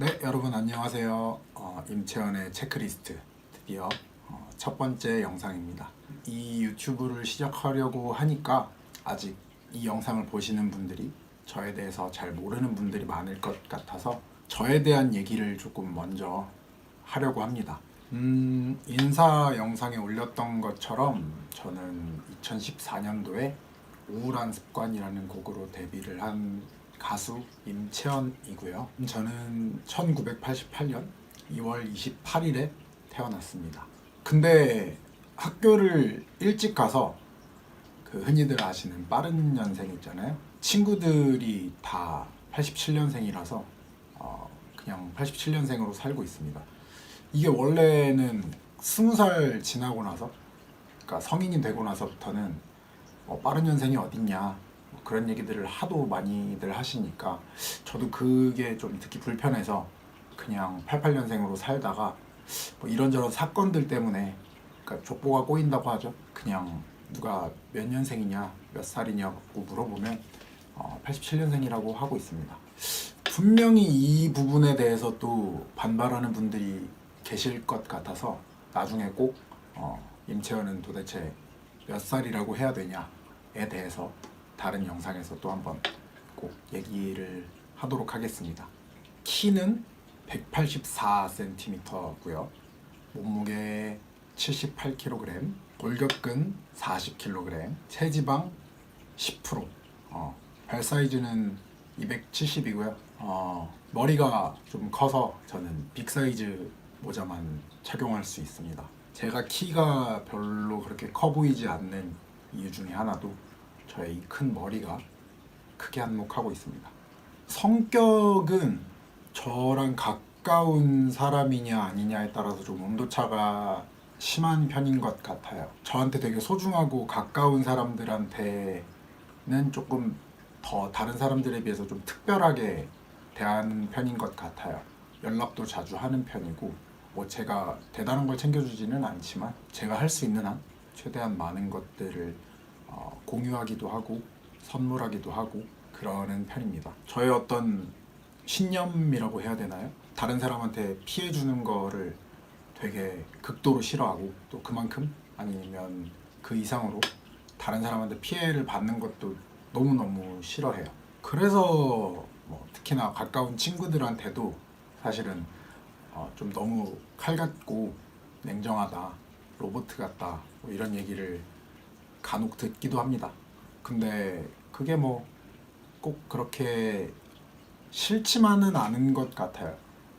네, 여러분 안녕하세요. 임채원의 체크리스트 드디어 첫 번째 영상입니다. 이 유튜브를 시작하려고 하니까 아직 이 영상을 보시는 분들이 저에 대해서 잘 모르는 분들이 많을 것 같아서 저에 대한 얘기를 조금 먼저 하려고 합니다. 인사 영상에 올렸던 것처럼 저는 2014년도에 우울한 습관이라는 곡으로 데뷔를 한 가수 임채원이고요. 저는 1988년 2월 28일에 태어났습니다. 근데 학교를 일찍 가서 그 흔히들 아시는 빠른 년생 있잖아요. 친구들이 다 87년생이라서 그냥 87년생으로 살고 있습니다. 이게 원래는 20살 지나고 나서, 그러니까 성인이 되고 나서부터는 빠른 년생이 어딨냐 그런 얘기들을 하도 많이들 하시니까 저도 그게 좀 듣기 불편해서 그냥 88년생으로 살다가 뭐 이런저런 사건들 때문에, 그러니까 족보가 꼬인다고 하죠. 그냥 누가 몇 년생이냐 몇 살이냐고 물어보면 87년생이라고 하고 있습니다. 분명히 이 부분에 대해서 또 반발하는 분들이 계실 것 같아서 나중에 꼭 임채원은 도대체 몇 살이라고 해야 되냐에 대해서 다른 영상에서 또 한번 꼭 얘기를 하도록 하겠습니다. 키는 184cm고요. 몸무게 78kg, 골격근 40kg, 체지방 10%. 발 사이즈는 270이고요. 머리가 좀 커서 저는 빅사이즈 모자만 착용할 수 있습니다. 제가 키가 별로 그렇게 커 보이지 않는 이유 중에 하나도 저의 이 큰 머리가 크게 한몫하고 있습니다. 성격은 저랑 가까운 사람이냐 아니냐에 따라서 좀 온도차가 심한 편인 것 같아요. 저한테 되게 소중하고 가까운 사람들한테는 조금 더 다른 사람들에 비해서 좀 특별하게 대하는 편인 것 같아요. 연락도 자주 하는 편이고, 뭐 제가 대단한 걸 챙겨주지는 않지만 제가 할 수 있는 한 최대한 많은 것들을 공유하기도 하고 선물하기도 하고 그러는 편입니다. 저의 어떤 신념이라고 해야 되나요? 다른 사람한테 피해 주는 거를 되게 극도로 싫어하고, 또 그만큼 아니면 그 이상으로 다른 사람한테 피해를 받는 것도 너무너무 싫어해요. 그래서 뭐 특히나 가까운 친구들한테도 사실은 좀 너무 칼 같고 냉정하다, 로봇 같다, 뭐 이런 얘기를 간혹 듣기도 합니다. 근데 그게 뭐 꼭 그렇게 싫지만은 않은 것 같아요.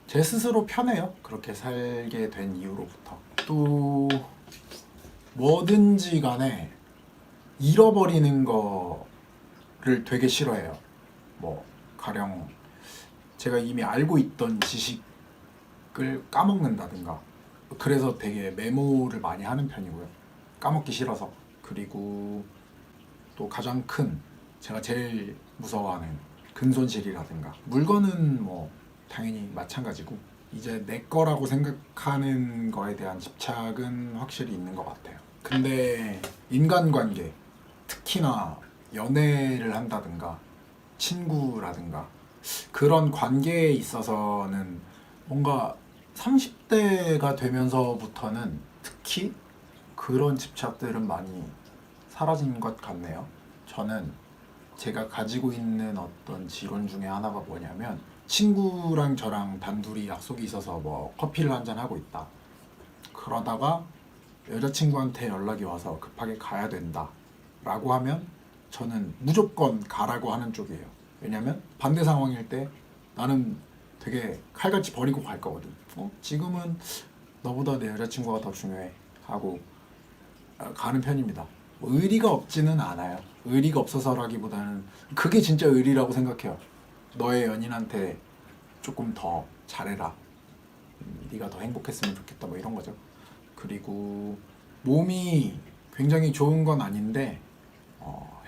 제 스스로 편해요. 그렇게 살게 된 이후로부터. 또 뭐든지 간에 잃어버리는 거를 되게 싫어해요. 뭐 가령 제가 이미 알고 있던 지식을 까먹는다든가, 그래서 되게 메모를 많이 하는 편이고요. 까먹기 싫어서. 그리고 또 가장 큰, 제가 제일 무서워하는 근손실이라든가, 물건은 뭐 당연히 마찬가지고 이제 내 거라고 생각하는 거에 대한 집착은 확실히 있는 것 같아요. 근데 인간관계, 특히나 연애를 한다든가 친구라든가 그런 관계에 있어서는 뭔가 30대가 되면서부터는 특히 그런 집착들은 많이 사라진 것 같네요. 저는 제가 가지고 있는 어떤 지론 중에 하나가 뭐냐면, 친구랑 저랑 단둘이 약속이 있어서 뭐 커피를 한잔 하고 있다. 그러다가 여자친구한테 연락이 와서 급하게 가야 된다 라고 하면 저는 무조건 가라고 하는 쪽이에요. 왜냐면 반대 상황일 때 나는 되게 칼같이 버리고 갈 거거든. 지금은 너보다 내 여자친구가 더 중요해 하고 가는 편입니다. 뭐 의리가 없지는 않아요. 의리가 없어서라기보다는 그게 진짜 의리라고 생각해요. 너의 연인한테 조금 더 잘해라, 네가 더 행복했으면 좋겠다, 뭐 이런 거죠. 그리고 몸이 굉장히 좋은 건 아닌데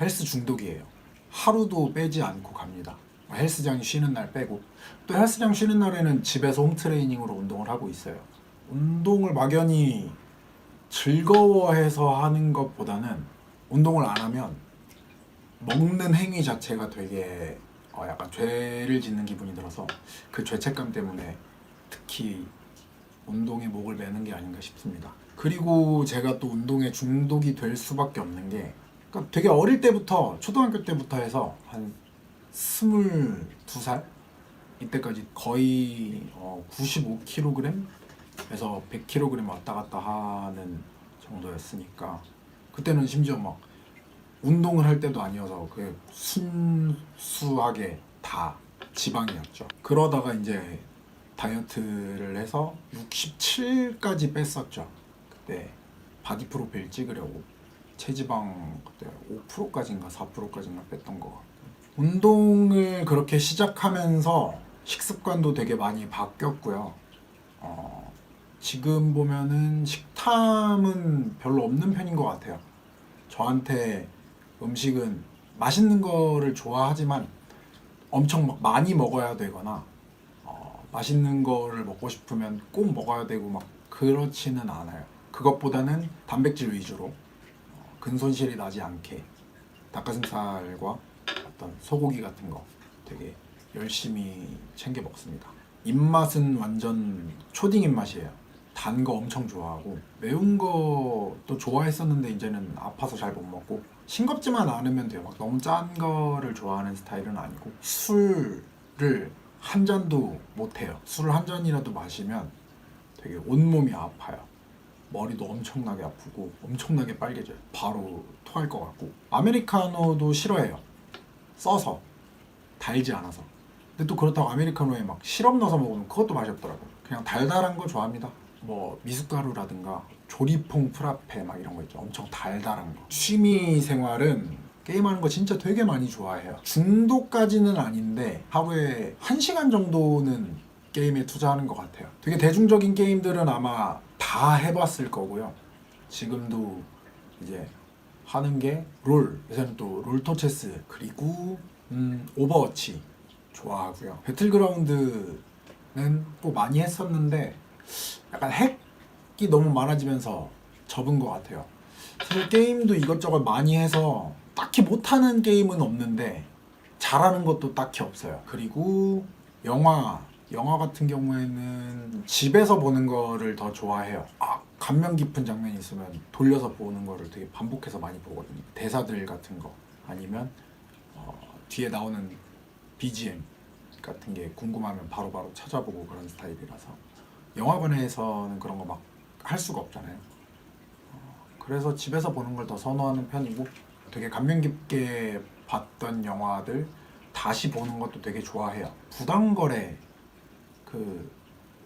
헬스 중독이에요. 하루도 빼지 않고 갑니다. 헬스장이 쉬는 날 빼고. 또 헬스장 쉬는 날에는 집에서 홈트레이닝으로 운동을 하고 있어요. 운동을 막연히 즐거워해서 하는 것보다는 운동을 안 하면 먹는 행위 자체가 되게 약간 죄를 짓는 기분이 들어서 그 죄책감 때문에 특히 운동에 목을 매는 게 아닌가 싶습니다. 그리고 제가 또 운동에 중독이 될 수밖에 없는 게, 그러니까 되게 어릴 때부터, 초등학교 때부터 해서 한 22살 이때까지 거의 95kg에서 100kg 왔다 갔다 하는 정도였으니까, 그때는 심지어 막 운동을 할 때도 아니어서 그 순수하게 다 지방이었죠. 그러다가 이제 다이어트를 해서 67까지 뺐었죠. 그때 바디 프로필 찍으려고 체지방 그때 5%까지인가 4%까지인가 뺐던 거 같고, 운동을 그렇게 시작하면서 식습관도 되게 많이 바뀌었고요. 지금 보면은 식탐은 별로 없는 편인 것 같아요. 저한테 음식은 맛있는 거를 좋아하지만 엄청 막 많이 먹어야 되거나 맛있는 거를 먹고 싶으면 꼭 먹어야 되고 막 그렇지는 않아요. 그것보다는 단백질 위주로 근손실이 나지 않게 닭가슴살과 어떤 소고기 같은 거 되게 열심히 챙겨 먹습니다. 입맛은 완전 초딩 입맛이에요. 단 거 엄청 좋아하고 매운 것도 좋아했었는데 이제는 아파서 잘 못 먹고, 싱겁지만 않으면 돼요. 막 너무 짠 거를 좋아하는 스타일은 아니고, 술을 한 잔도 못 해요. 술을 한 잔이라도 마시면 되게 온몸이 아파요. 머리도 엄청나게 아프고 엄청나게 빨개져요. 바로 토할 것 같고. 아메리카노도 싫어해요. 써서 달지 않아서. 근데 또 그렇다고 아메리카노에 막 시럽 넣어서 먹으면 그것도 맛이 없더라고요. 그냥 달달한 거 좋아합니다. 뭐 미숫가루라든가 조리퐁 프라페 막 이런 거 있죠. 엄청 달달한 거. 취미 생활은 게임하는 거 진짜 되게 많이 좋아해요. 중독까지는 아닌데 하루에 1시간 정도는 게임에 투자하는 것 같아요. 되게 대중적인 게임들은 아마 다 해봤을 거고요. 지금도 이제 하는 게 롤, 요새는 또 롤토체스, 그리고 오버워치 좋아하고요. 배틀그라운드는 또 많이 했었는데 약간 핵이 너무 많아지면서 접은 것 같아요. 사실 게임도 이것저것 많이 해서 딱히 못하는 게임은 없는데 잘하는 것도 딱히 없어요. 그리고 영화 같은 경우에는 집에서 보는 거를 더 좋아해요. 감명 깊은 장면이 있으면 돌려서 보는 거를 되게 반복해서 많이 보거든요. 대사들 같은 거 아니면 뒤에 나오는 BGM 같은 게 궁금하면 바로바로 찾아보고 그런 스타일이라서, 영화관에서는 그런 거 막 할 수가 없잖아요. 그래서 집에서 보는 걸 더 선호하는 편이고, 되게 감명 깊게 봤던 영화들 다시 보는 것도 되게 좋아해요. 부당거래, 그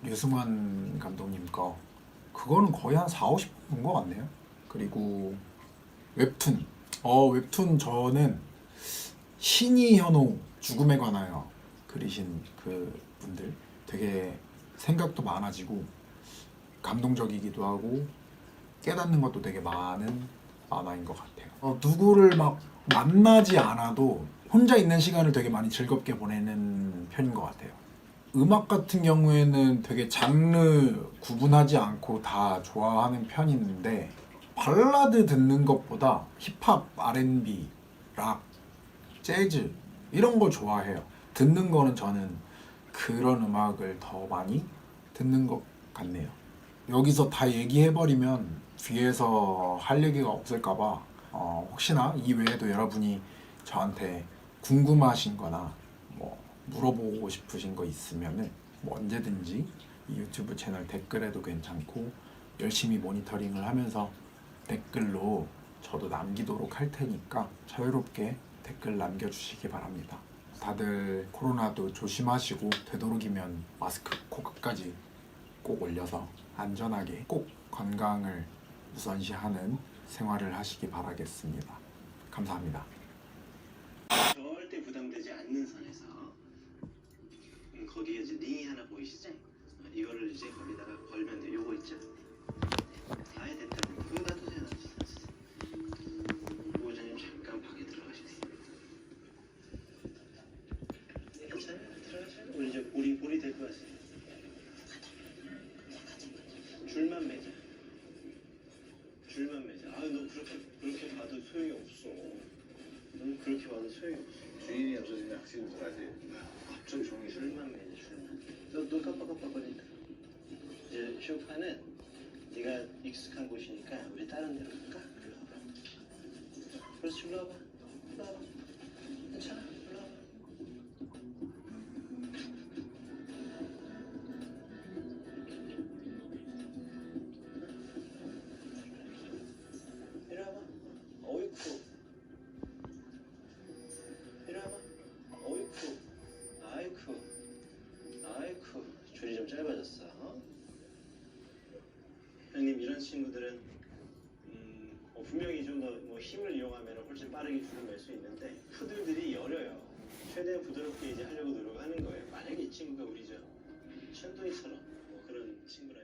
류승환 감독님 거, 그거는 거의 한 4, 50번 본 것 같네요. 그리고 웹툰. 웹툰 저는 신이 현호 죽음에 관하여 그리신 그 분들 되게 생각도 많아지고 감동적이기도 하고 깨닫는 것도 되게 많은 만화인 것 같아요. 누구를 막 만나지 않아도 혼자 있는 시간을 되게 많이 즐겁게 보내는 편인 것 같아요. 음악 같은 경우에는 되게 장르 구분하지 않고 다 좋아하는 편인데, 발라드 듣는 것보다 힙합, R&B, 락, 재즈 이런 거 좋아해요. 듣는 거는 저는 그런 음악을 더 많이 듣는 것 같네요. 여기서 다 얘기해버리면 뒤에서 할 얘기가 없을까봐 혹시나 이 외에도 여러분이 저한테 궁금하신 거나 뭐 물어보고 싶으신 거 있으면은 뭐 언제든지 이 유튜브 채널 댓글에도 괜찮고, 열심히 모니터링을 하면서 댓글로 저도 남기도록 할 테니까 자유롭게 댓글 남겨주시기 바랍니다. 다들 코로나도 조심하시고 되도록이면 마스크 코끝까지 꼭 올려서 안전하게 꼭 건강을 우선시하는 생활을 하시기 바라겠습니다. 감사합니다. 절대 부담되지 않는 선에서 거기에 이제 링이 하나 보이시죠? 이거를 이제 거기다가 걸면 돼. 요거 있죠? 아예 됐다. 그거 놔두세요. 보호자님 잠깐 방에 들어가시세요. 괜찮아요? 들어가세요. 우리 이제 볼이 될 것 같아요. 줄만 매자. 줄만 매자. 너 그렇게 봐도 소용이 없어. 넌 그렇게 봐도 소용이 없어. 주인이 없어지면 확실히 들어가지. 갑자기 종이 술만 매니 술만. 너눈 깜빡깜빡거린다. 이제 쇼파는 네가 익숙한 곳이니까 우리 다른 데로 갈까? 일로 와봐. 그렇지 일로 와봐. 일로 와봐. 괜찮아. 일로 와봐. 이리 와봐. 어이쿠. 이리 와봐. 어이쿠. 아이쿠. 아이쿠. 줄이 좀 짧아졌어. 어? 형님 이런 친구들은 분명히 좀 더 뭐 힘을 이용하면 훨씬 빠르게 줄을 맬 수 있는데 푸들들이 여려요. 최대한 부드럽게 이제 하려고 노력하는 거예요. 만약에 이 친구가 우리 저 천둥이처럼 뭐 그런 친구라.